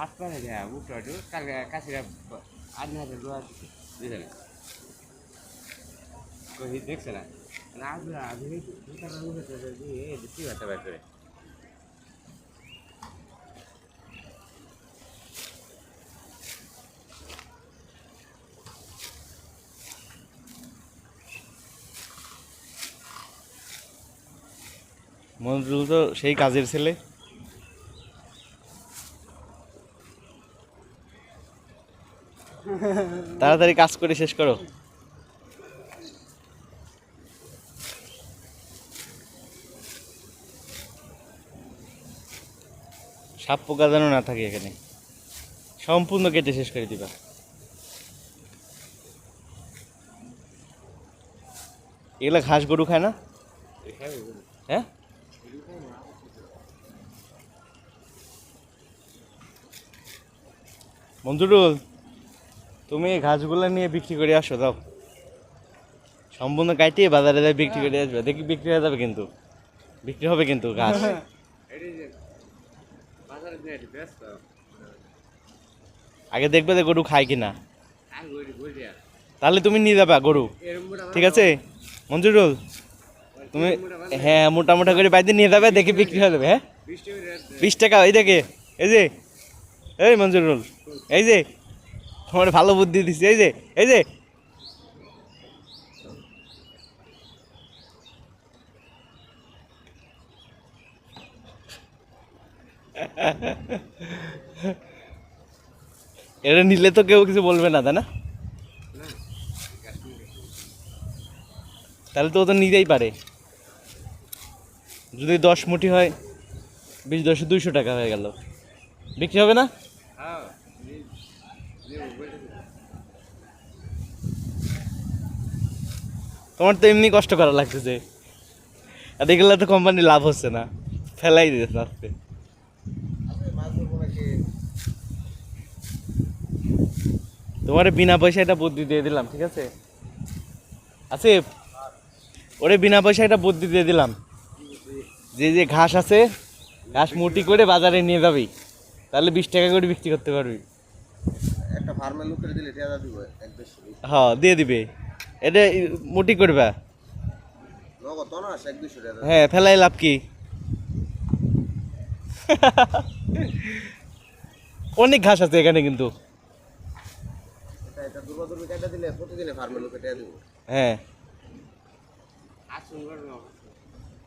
আসপারে দেয়া উঠো একটু কালকে কাশিরা আট হাতে দোয়া দিছে না কই দেখছে না আগে আগে দুটা উঠে দিয়ে দিচ্ছি বাতা বাই করে মঞ্জুল তো সেই কাজের ছেলে। তাড়াতাড়ি কাজ করে শেষ করো। সাপ পোকা যেন না থাকে এখানে, সম্পূর্ণ কেটে শেষ করে দিবা। এগুলা ঘাস গরু খায় না? হ্যাঁ, মঞ্জুরুল তুমি এই ঘাসগুলা নিয়ে বিক্রি করে আসো, দাও সম্পূর্ণ কাটিয়ে বাজারে যাই বিক্রি করে আসবে, দেখি বিক্রি হয়ে যাবে, কিন্তু বিক্রি হবে কিন্তু ঘাস। আগে দেখবে যে গরু খায় কিনা, তাহলে তুমি নিয়ে যাবা গরু, ঠিক আছে মঞ্জুরুল? তুমি হ্যাঁ মোটা মোটা করে বাইরে নিয়ে যাবে, দেখি বিক্রি হয়ে যাবে। হ্যাঁ 20 টাকা। এই দেখে, এই যে এই মঞ্জুরুল, এই যে তোমার ভালো বুদ্ধি দিচ্ছি, এই যে এই যে এটা নিলে তো কেউ কিছু বলবে না, তাই না? তাহলে তো ও তো নিতেই পারে। যদি 10 মুঠি হয়, 20 × 10 = 200 টাকা হয়ে গেল, বিক্রি হবে না? তোমার তো এমনি কষ্ট করা লাগতেছে, আর এগুলো তো কোম্পানির লাভ হচ্ছে না, ফেলাই দিতেছে আজকে। তোমার বিনা পয়সা এটা বুদ্ধি দিয়ে দিলাম, ঠিক আছে আসিফ? ওরে বিনা পয়সা এটা বুদ্ধি দিয়ে দিলাম, যে যে ঘাস আছে, ঘাস মুটি করে বাজারে নিয়ে যাবি, তাহলে 20 টাকা করে বিক্রি করতে পারবি। একটা ফার্মের লোকের দিলে টাকা দিব 1-200। হ্যাঁ দিয়ে দিবে, এটা মুটি করবা, নগদ তো না 1-200 টাকা। হ্যাঁ ফেলাই লাভ কি? অনেক ঘাস আছে এখানে কিন্তু। এটা দুর্বা দুর্বি কাটা দিলে প্রতিদিনে ফার্মের লোকের টাকা দিব। হ্যাঁ আসুন